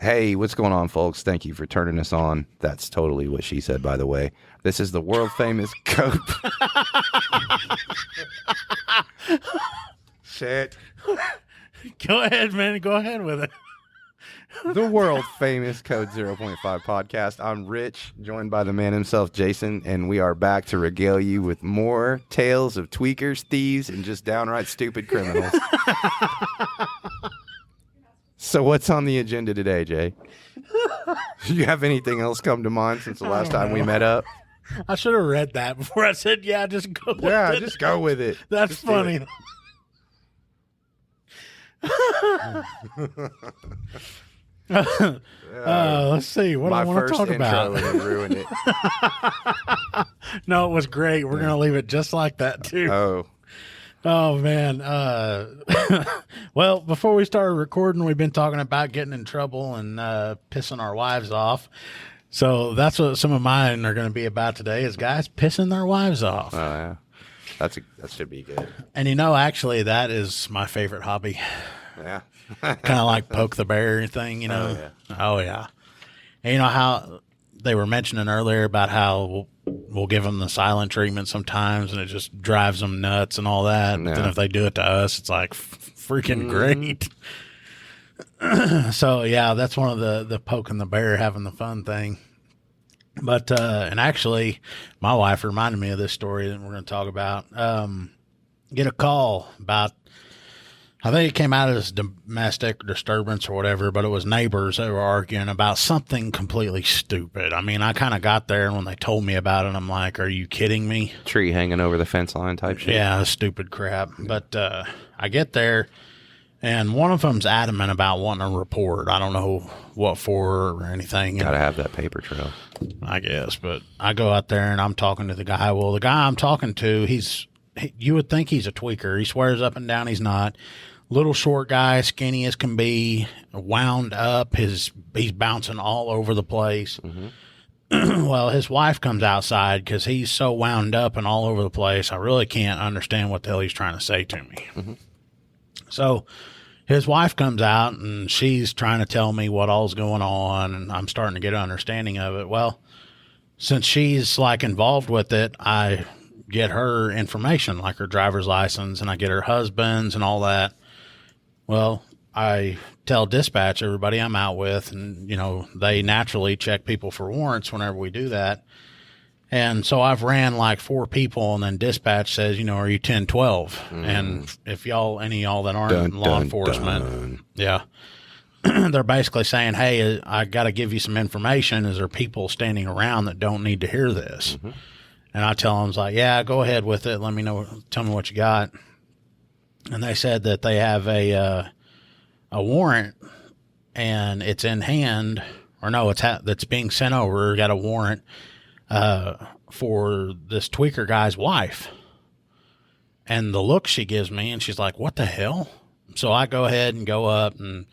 Hey, what's going on, folks? Thank you for turning us on. That's totally what she said, by the way. This is the world famous code. Shit. Go ahead, man. Go ahead with it. The world famous Code 0.5 podcast. I'm Rich, joined by the man himself, Jason, and we are back to regale you with more tales of tweakers, thieves, and just downright stupid criminals. So what's on the agenda today, Jay? Do you have anything else come to mind since the last time we met up? I should have read that before I said, yeah, just go with it. Yeah, just go with it. That's just funny. Let's see. What do I want to talk about? My first intro ruined it. No, it was great. We're going to leave it just like that, too. Oh, man. Well, before we started recording, we've been talking about getting in trouble and pissing our wives off. So that's what some of mine are going to be about today is guys pissing their wives off. Oh, yeah. That should be good. And, actually, that is my favorite hobby. Yeah. Kind of like poke the bear thing, Oh, yeah. Oh, yeah. And how they were mentioning earlier about how we'll give them the silent treatment sometimes, and it just drives them nuts and all that. Yeah. But then if they do it to us, it's like freaking great. So, yeah, that's one of the poking the bear, having the fun thing. But, and actually, my wife reminded me of this story that we're going to talk about. Get a call about, I think it came out as domestic disturbance or whatever, but it was neighbors that were arguing about something completely stupid. I mean, I kind of got there, and when they told me about it, I'm like, are you kidding me? Tree hanging over the fence line type shit. Yeah, stupid crap. But I get there, and one of them's adamant about wanting a report. I don't know what for or anything. Got to have that paper trail. I guess, but I go out there, and I'm talking to the guy. Well, the guy I'm talking to, you would think he's a tweaker. He swears up and down he's not. Little short guy, skinny as can be, wound up. He's bouncing all over the place. Mm-hmm. Well, his wife comes outside because he's so wound up and all over the place. I really can't understand what the hell he's trying to say to me. Mm-hmm. So his wife comes out, and she's trying to tell me what all's going on, and I'm starting to get an understanding of it. Well, since she's involved with it, I get her information, like her driver's license, and I get her husband's and all that. Well, I tell dispatch everybody I'm out with, and, they naturally check people for warrants whenever we do that. And so I've ran 4 people, and then dispatch says, are you 1012? And if any of y'all that aren't in law enforcement, yeah, they're basically saying, hey, I got to give you some information. Is there people standing around that don't need to hear this? Mm-hmm. And I tell them, yeah, go ahead with it. Let me know. Tell me what you got. And they said that they have a warrant, and it's in hand, or no, that's being sent over. Got a warrant for this tweaker guy's wife. And the look she gives me, and she's like, "What the hell?" So I go ahead and go up and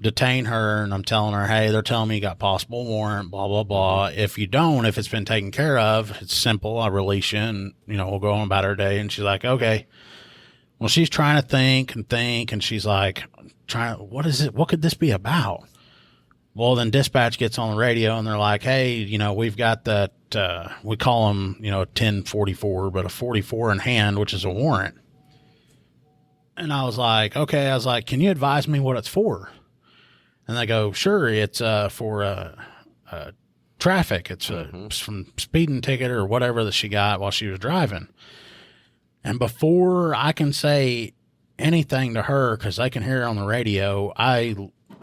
detain her, and I'm telling her, "Hey, they're telling me you got possible warrant, blah blah blah. If you don't, if it's been taken care of, it's simple. I release you, and we'll go on about our day." And she's like, "Okay." Well, she's trying to think, and she's like, what is it? What could this be about? Well, then dispatch gets on the radio, and they're like, hey, we've got that, we call them, 1044, but a 44 in hand, which is a warrant. And I was like, okay. I was like, can you advise me what it's for? And they go, sure, it's for traffic. It's from speeding ticket or whatever that she got while she was driving. And before I can say anything to her, because they can hear it on the radio, I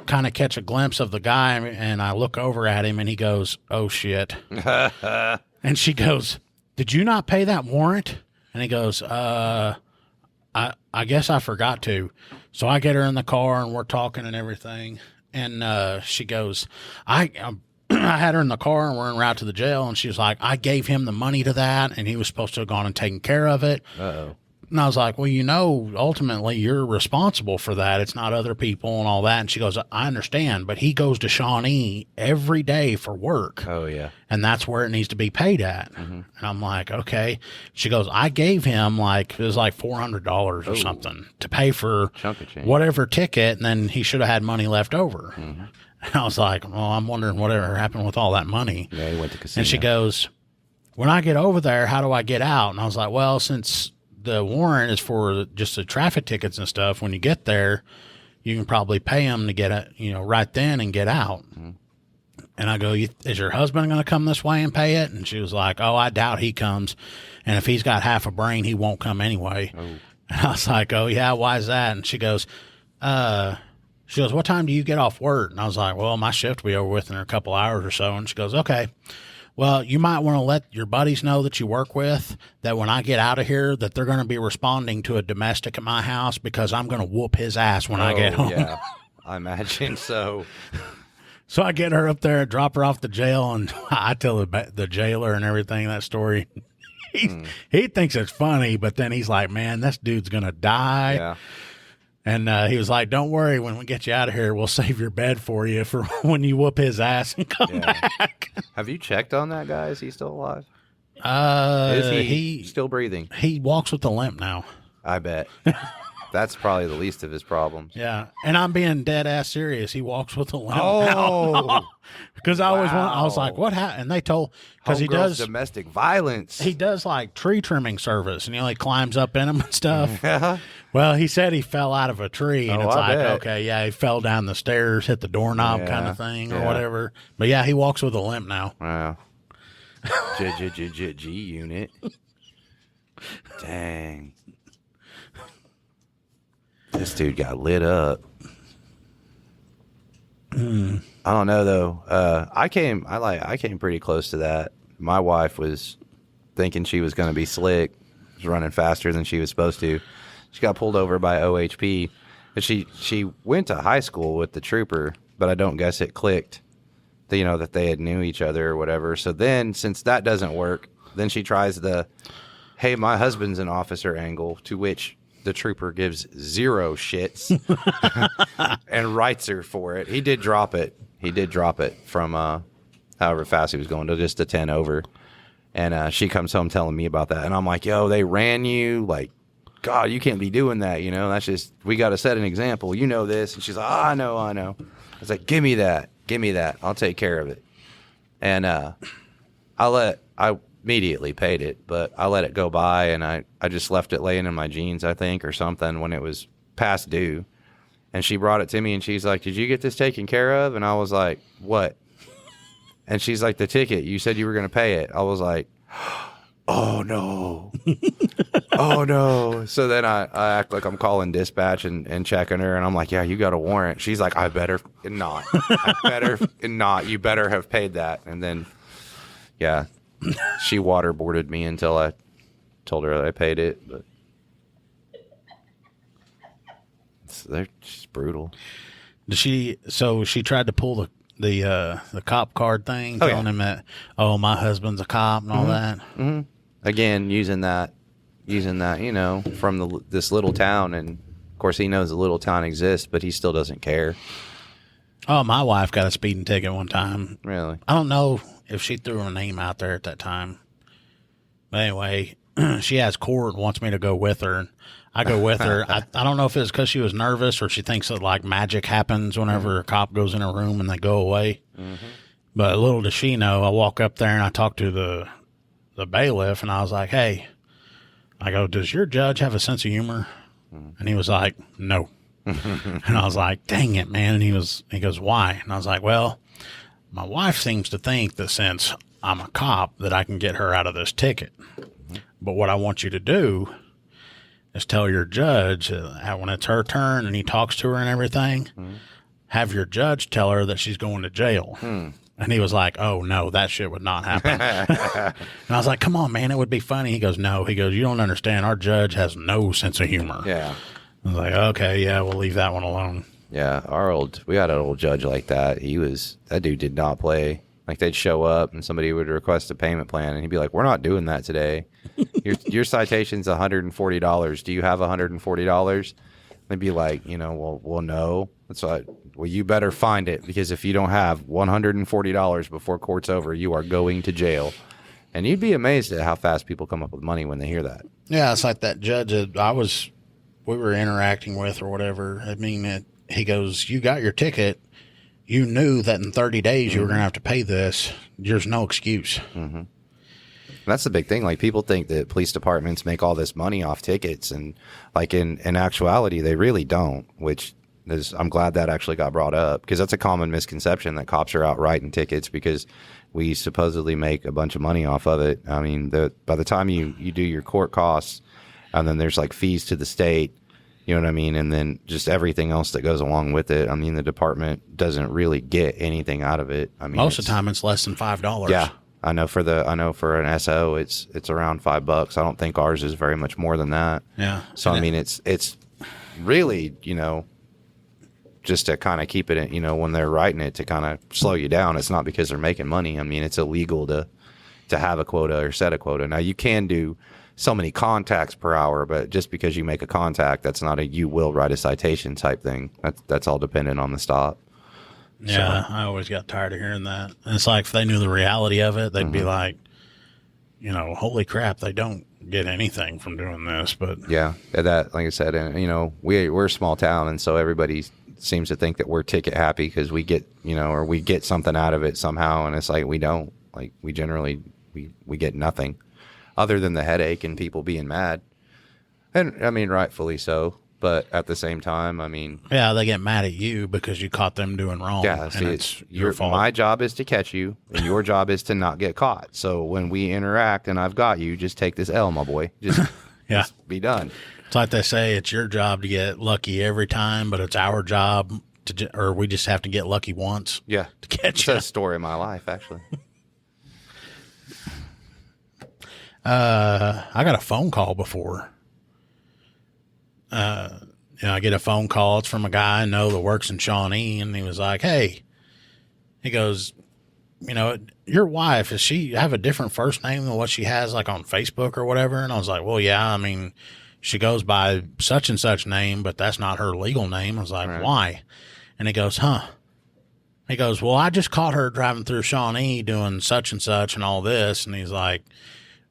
kind of catch a glimpse of the guy, and I look over at him, and he goes, oh, shit. And she goes, did you not pay that warrant? And he goes, I guess I forgot to. So I get her in the car, and we're talking and everything. And she goes, I had her in the car, and we're en route to the jail, and she was like, I gave him the money to that, and he was supposed to have gone and taken care of it. Uh-oh. And I was like, well, ultimately you're responsible for that. It's not other people and all that. And she goes, I understand, but he goes to Shawnee every day for work. Oh, yeah. And that's where it needs to be paid at. Mm-hmm. And I'm like, okay. She goes, I gave him it was $400 or something to pay for whatever ticket, and then he should have had money left over. Mm-hmm. And I was like, well, I'm wondering whatever happened with all that money. Yeah, he went to casino. And she goes, when I get over there, how do I get out? And I was like, well, since the warrant is for just the traffic tickets and stuff, when you get there, you can probably pay them to get it, right then and get out. Mm-hmm. And I go, is your husband going to come this way and pay it? And she was like, oh, I doubt he comes. And if he's got half a brain, he won't come anyway. Oh. And I was like, oh, yeah, why is that? And she goes, what time do you get off work? And I was like, well, my shift will be over with in a couple hours or so. And she goes, okay, well, you might want to let your buddies know that you work with that when I get out of here, that they're going to be responding to a domestic at my house because I'm going to whoop his ass when I get home. Yeah, I imagine so. So I get her up there, drop her off to jail, and I tell the jailer and everything that story. He thinks it's funny, but then he's like, man, this dude's going to die. Yeah. And he was like, don't worry, when we get you out of here, we'll save your bed for you for when you whoop his ass and come back. Have you checked on that guy? Is he still alive? Is he still breathing? He walks with a limp now. I bet. That's probably the least of his problems. Yeah. And I'm being dead ass serious. He walks with a limp. Oh. Because I was like, what happened? And they told, because he does domestic violence. He does like tree trimming service, and he climbs up in them and stuff. Yeah. Well, he said he fell out of a tree, and it's like, okay, yeah, he fell down the stairs, hit the doorknob kind of thing or whatever. But yeah, he walks with a limp now. Wow. G unit. Dang. This dude got lit up. I don't know though. I came pretty close to that. My wife was thinking she was going to be slick, was running faster than she was supposed to. She got pulled over by OHP. But she went to high school with the trooper, but I don't guess it clicked. That they had knew each other or whatever. So then, since that doesn't work, then she tries the, hey, my husband's an officer angle, to which the trooper gives zero shits and writes her for it. He did drop it. From however fast he was going to just a 10 over. And she comes home telling me about that. And I'm like, yo, they ran you. Like, God, you can't be doing that. That's just, we got to set an example. This. And she's like, I know. I was like, give me that. I'll take care of it. And I immediately paid it, but I let it go by, and I just left it laying in my jeans, I think, or something, when it was past due. And she brought it to me, and she's like, did you get this taken care of? And I was like, what? And she's like, the ticket. You said you were going to pay it. I was like, oh, no. Oh, no. So then I act like I'm calling dispatch and checking her, and I'm like, yeah, you got a warrant. She's like, I better not. You better have paid that. And then, yeah. She waterboarded me until I told her that I paid it, but they're just brutal. She tried to pull the cop card thing, telling him that, oh, my husband's a cop and all that. Mm-hmm. Again, using that, from this little town, and of course he knows the little town exists, but he still doesn't care. Oh, my wife got a speeding ticket one time. Really? I don't know if she threw her name out there at that time. But anyway, she has court and wants me to go with her. And I go with her. I don't know if it's because she was nervous or she thinks that like magic happens whenever a cop goes in a room and they go away. Mm-hmm. But little does she know, I walk up there and I talk to the bailiff, and I was like, hey, I go, does your judge have a sense of humor? And he was like, no. And I was like, dang it, man. And he goes, why? And I was like, well, my wife seems to think that since I'm a cop that I can get her out of this ticket. But what I want you to do is tell your judge when it's her turn and he talks to her and everything, have your judge tell her that she's going to jail. And he was like, oh, no, that shit would not happen. And I was like, come on, man, it would be funny. He goes, no. He goes, you don't understand. Our judge has no sense of humor. Yeah. I was like, okay, yeah, we'll leave that one alone. Yeah, we had an old judge like that. That dude did not play. Like, they'd show up and somebody would request a payment plan, and he'd be like, we're not doing that today. Your citation's $140. Do you have $140? They'd be like, well, no. That's like, well, you better find it, because if you don't have $140 before court's over, you are going to jail. And you'd be amazed at how fast people come up with money when they hear that. Yeah, it's like that judge that we were interacting with or whatever. I mean, he goes, you got your ticket. you knew that in 30 days you were going to have to pay this. There's no excuse. Mm-hmm. That's the big thing. Like, people think that police departments make all this money off tickets, and like in actuality, they really don't, which is, I'm glad that actually got brought up, because that's a common misconception that cops are out writing tickets because we supposedly make a bunch of money off of it. I mean, by the time you do your court costs, and then there's like fees to the state, you know what I mean? And then just everything else that goes along with it. I mean, the department doesn't really get anything out of it. I mean, most of the time it's less than $5. Yeah. I know for an SO it's around $5. I don't think ours is very much more than that. Yeah. So I mean, it's really, you know, just to kind of keep it, you know, when they're writing it, to kind of slow you down. It's not because they're making money. I mean, it's illegal to have a quota or set a quota. Now, you can do so many contacts per hour, but just because you make a contact, that's not a you will write a citation type thing. That's all dependent on the stop. Yeah, So, I always got tired of hearing that. And it's like, if they knew the reality of it, they'd be like, you know, holy crap, they don't get anything from doing this. But yeah, that, like I said, and you know, we're a small town, and so everybody seems to think that we're ticket happy because we get, you know, or we get something out of it somehow, and it's like we don't. Like, we generally we get nothing other than the headache and people being mad, and I mean, rightfully so. But at the same time, I mean, yeah, they get mad at you because you caught them doing wrong. yeah, see, and it's your fault. My job is to catch you, and your job is to not get caught. So when we interact and I've got you, just take this L, my boy. Just be done. It's like they say, it's your job to get lucky every time, but it's our job or we just have to get lucky once. Yeah, to catch you. It's a story of my life, actually. I got a phone call before. You know, I get a phone call. It's from a guy I know that works in Shawnee, and he was like, hey, he goes, you know, your wife, does she have a different first name than what she has like on Facebook or whatever? And I was like, well, yeah, I mean, she goes by such and such name, but that's not her legal name. I was like, why? And he goes, he goes, well, I just caught her driving through Shawnee doing such and such and all this. And he's like,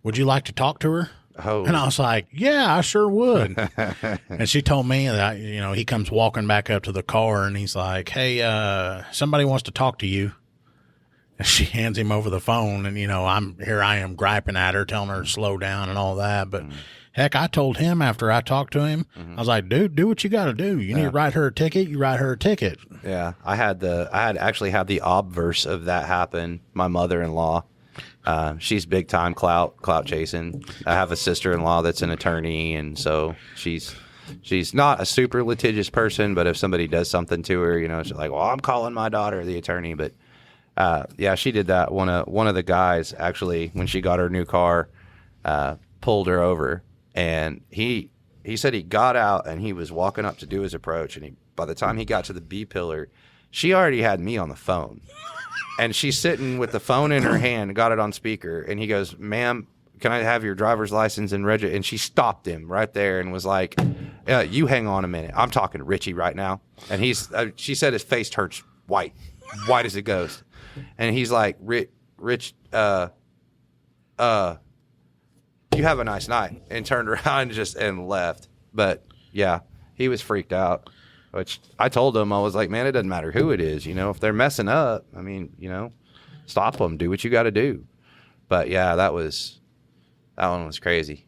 would you like to talk to her? Oh. And I was like, yeah, I sure would. And she told me that, you know, he comes walking back up to the car and he's like, hey, somebody wants to talk to you. And she hands him over the phone, and, you know, I am griping at her, telling her to slow down and all that. But heck, I told him after I talked to him, I was like, dude, do what you got to do. You need to write her a ticket. You write her a ticket. Yeah. I had actually had the obverse of that happen. My mother-in-law, she's big time clout chasing. I have a sister-in-law that's an attorney, and so she's not a super litigious person, but if somebody does something to her, you know, she's like, well, I'm calling my daughter the attorney. But yeah, she did that. One of the guys, actually, when she got her new car, pulled her over, and he said he got out and he was walking up to do his approach, and by the time he got to the B pillar, she already had me on the phone. And she's sitting with the phone in her hand, got it on speaker, and he goes, ma'am, can I have your driver's license and register? And she stopped him right there and was like, you hang on a minute. I'm talking to Richie right now. And she said his face turns white as a ghost. And he's like, Rich, you have a nice night, and turned around and left. But yeah, he was freaked out. Which I told him, I was like, man, it doesn't matter who it is. You know, if they're messing up, I mean, you know, stop them, do what you got to do. But yeah, that one was crazy.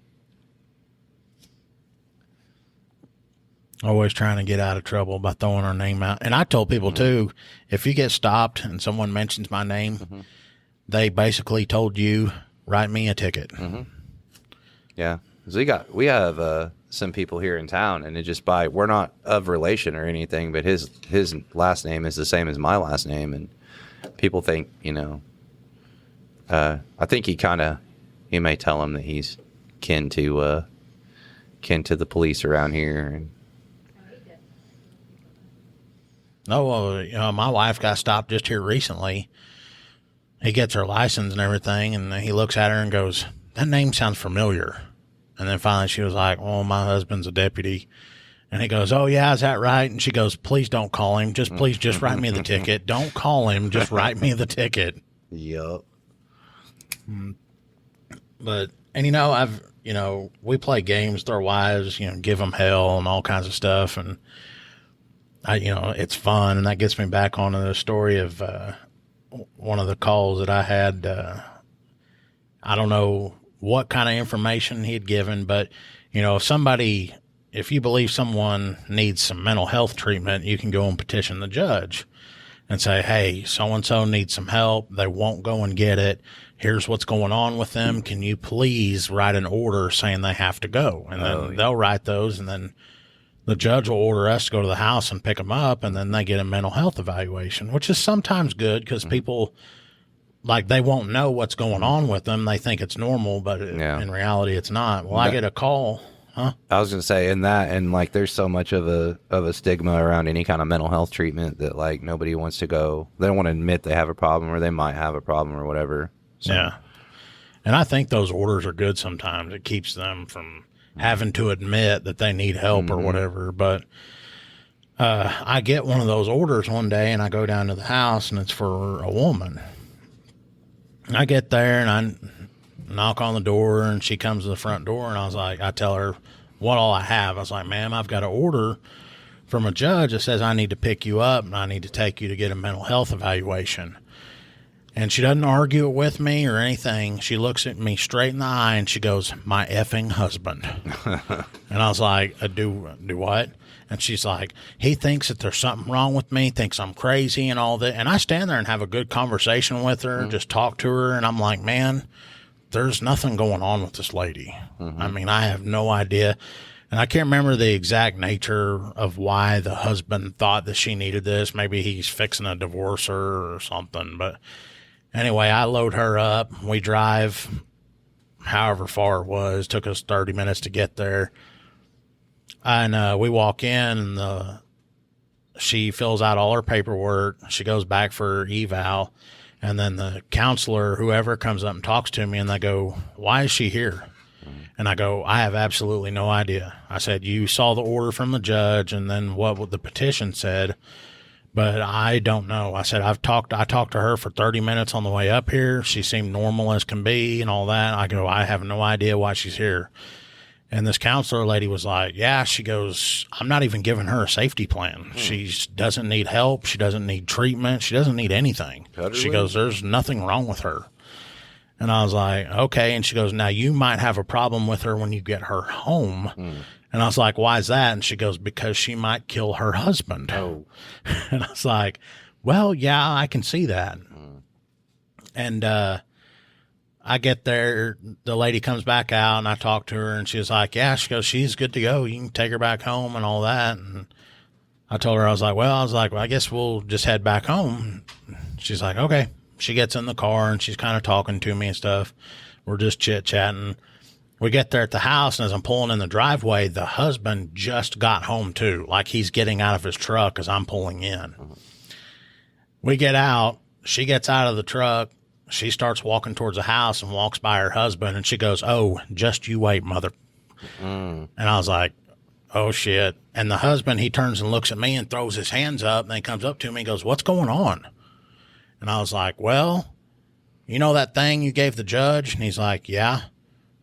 Always trying to get out of trouble by throwing her name out. And I told people too, if you get stopped and someone mentions my name, they basically told you, write me a ticket. Yeah. 'Cause we have some people here in town, and it just we're not of relation or anything, but his last name is the same as my last name, and people think, you know, I think he may tell him that he's kin to the police around here. And oh, well, you know, my wife got stopped just here recently. He gets her license and everything, and he looks at her and goes, that name sounds familiar. And then finally she was like, well, my husband's a deputy. And he goes, oh, yeah, is that right? And she goes, please don't call him. Please just write me the ticket. Don't call him. Just write me the ticket. Yup. But, and, you know, we play games with our wives, you know, give them hell and all kinds of stuff. And it's fun, and that gets me back onto the story of one of the calls that I had. I don't know what kind of information he'd given, but if you believe someone needs some mental health treatment, you can go and petition the judge and say, hey, so-and-so needs some help. They won't go and get it. Here's what's going on with them. Can you please write an order saying they have to go? And then they'll write those, and then the judge will order us to go to the house and pick them up, and then they get a mental health evaluation, which is sometimes good because people, they won't know what's going on with them. They think it's normal, but in reality, it's not. Well, I get a call. Huh? I was going to say, there's so much of a stigma around any kind of mental health treatment that, nobody wants to go. They don't want to admit they have a problem, or they might have a problem or whatever. So. Yeah. And I think those orders are good sometimes. It keeps them from having to admit that they need help or whatever. But I get one of those orders one day, and I go down to the house, and it's for a woman. And I get there, and I knock on the door, and she comes to the front door, and I tell her what all I have. I was like, ma'am, I've got an order from a judge that says I need to pick you up and I need to take you to get a mental health evaluation. And she doesn't argue it with me or anything. She looks at me straight in the eye and she goes, my effing husband. And I was like, do what? And she's like, he thinks that there's something wrong with me, thinks I'm crazy and all that. And I stand there and have a good conversation with her, just talk to her. And I'm like, man, there's nothing going on with this lady. I mean, I have no idea. And I can't remember the exact nature of why the husband thought that she needed this. Maybe he's fixing to divorce her or something. But anyway, I load her up. We drive however far it was. Took us 30 minutes to get there. And we walk in, and she fills out all her paperwork. She goes back for her eval. And then the counselor, whoever, comes up and talks to me, and they go, why is she here? And I go, I have absolutely no idea. I said, you saw the order from the judge and then what the petition said, but I don't know. I said, I talked to her for 30 minutes on the way up here. She seemed normal as can be and all that. I go, I have no idea why she's here. And this counselor lady was like, yeah, she goes, I'm not even giving her a safety plan. She doesn't need help. She doesn't need treatment. She doesn't need anything. She goes, there's nothing wrong with her. And I was like, okay. And she goes, now you might have a problem with her when you get her home. And I was like, why is that? And she goes, because she might kill her husband. Oh. And I was like, well, yeah, I can see that. And, I get there, the lady comes back out, and I talk to her, and she's like, yeah, she goes, she's good to go. You can take her back home and all that. And I told her, I was like, well, I guess we'll just head back home. She's like, okay. She gets in the car, and she's kind of talking to me and stuff. We're just chit-chatting. We get there at the house, and as I'm pulling in the driveway, the husband just got home, too, like he's getting out of his truck as I'm pulling in. We get out. She gets out of the truck. She starts walking towards the house and walks by her husband, and she goes, oh, just you wait, mother. And I was like, oh, shit. And the husband, he turns and looks at me and throws his hands up, and then he comes up to me and goes, what's going on? And I was like, well, you know that thing you gave the judge? And he's like, yeah.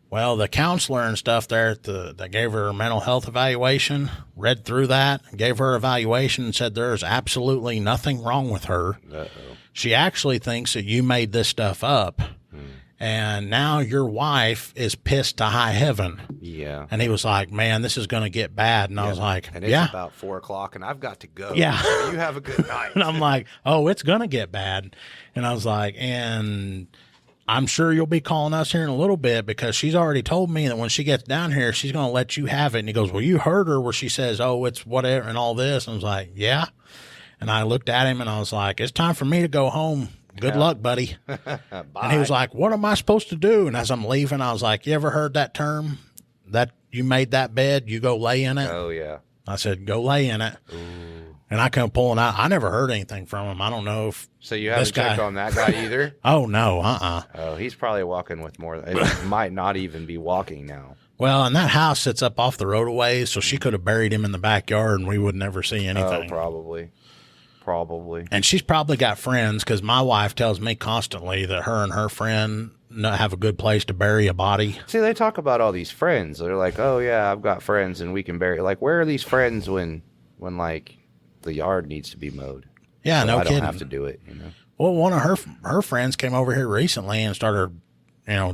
Well, the counselor and stuff there that gave her a mental health evaluation, read through that, gave her evaluation, and said there's absolutely nothing wrong with her. Uh-oh. She actually thinks that you made this stuff up, and now your wife is pissed to high heaven. Yeah. And he was like, man, this is going to get bad. And I was like, and it's about 4:00, and I've got to go. Yeah. So you have a good night. And I'm like, oh, it's going to get bad. And I was like, and I'm sure you'll be calling us here in a little bit because she's already told me that when she gets down here, she's going to let you have it. And he goes, well, you heard her where she says, oh, it's whatever and all this. And I was like, yeah. And I looked at him and I was like, it's time for me to go home. Good luck, buddy. And he was like, what am I supposed to do? And as I'm leaving, I was like, you ever heard that term? That you made that bed, you go lay in it? Oh, yeah. I said, go lay in it. Ooh. And I come pulling out. I never heard anything from him. I don't know if So you haven't checked on that guy either? Oh, no. Oh, he's probably walking with more. It might not even be walking now. Well, and that house sits up off the road a ways, so she could have buried him in the backyard and we would never see anything. Oh, probably. Probably. And she's probably got friends because my wife tells me constantly that her and her friend have a good place to bury a body. See, they talk about all these friends. They're like, oh, yeah, I've got friends and we can bury. Like, where are these friends when like, the yard needs to be mowed. Yeah, so no I kidding. don't have to do it. You know. Well, one of her friends came over here recently and started,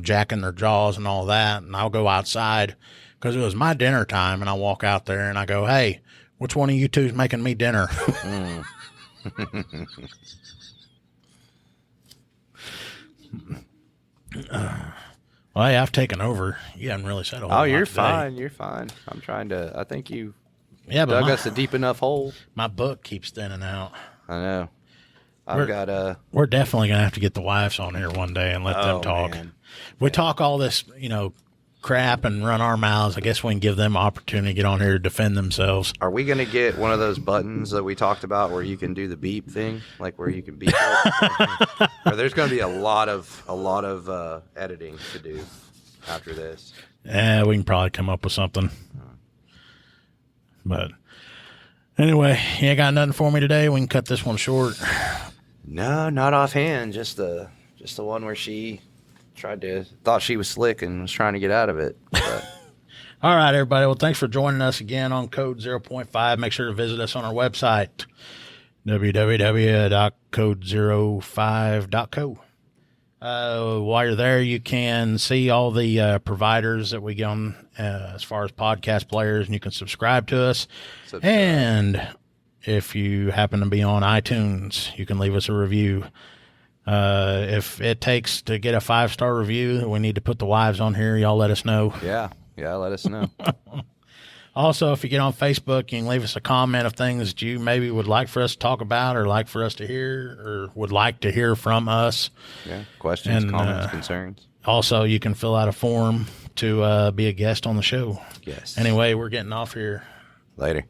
jacking their jaws and all that. And I'll go outside because it was my dinner time, and I walk out there and I go, "Hey, which one of you two is making me dinner?" Well, hey, I've taken over. You haven't really said a whole lot. Oh, you're today. fine. You're fine. I'm trying to. I think you but dug us a deep enough hole. My book keeps thinning out. I know. I've got a. We're definitely gonna have to get the wives on here one day and let them talk. Man. We talk all this, crap and run our mouths. I guess we can give them opportunity to get on here to defend themselves. Are we gonna get one of those buttons that we talked about where you can do the beep thing, like where you can beep? Or there's gonna be a lot of editing to do after this. Yeah, we can probably come up with something. But anyway, you ain't got nothing for me today. We can cut this one short. No, not offhand. Just the one where she thought she was slick and was trying to get out of it. But. All right, everybody. Well, thanks for joining us again on Code 0.5. Make sure to visit us on our website, www.code05.co. While you're there, you can see all the providers that we get on as far as podcast players, and you can subscribe to us. And if you happen to be on iTunes, you can leave us a review. If it takes to get a 5-star review, we need to put the wives on here. Y'all let us know. Yeah, let us know. Also, if you get on Facebook, you can leave us a comment of things that you maybe would like for us to talk about or like for us to hear or would like to hear from us. Yeah, questions, and, comments, concerns. Also, you can fill out a form to be a guest on the show. Yes. Anyway, we're getting off here. Later.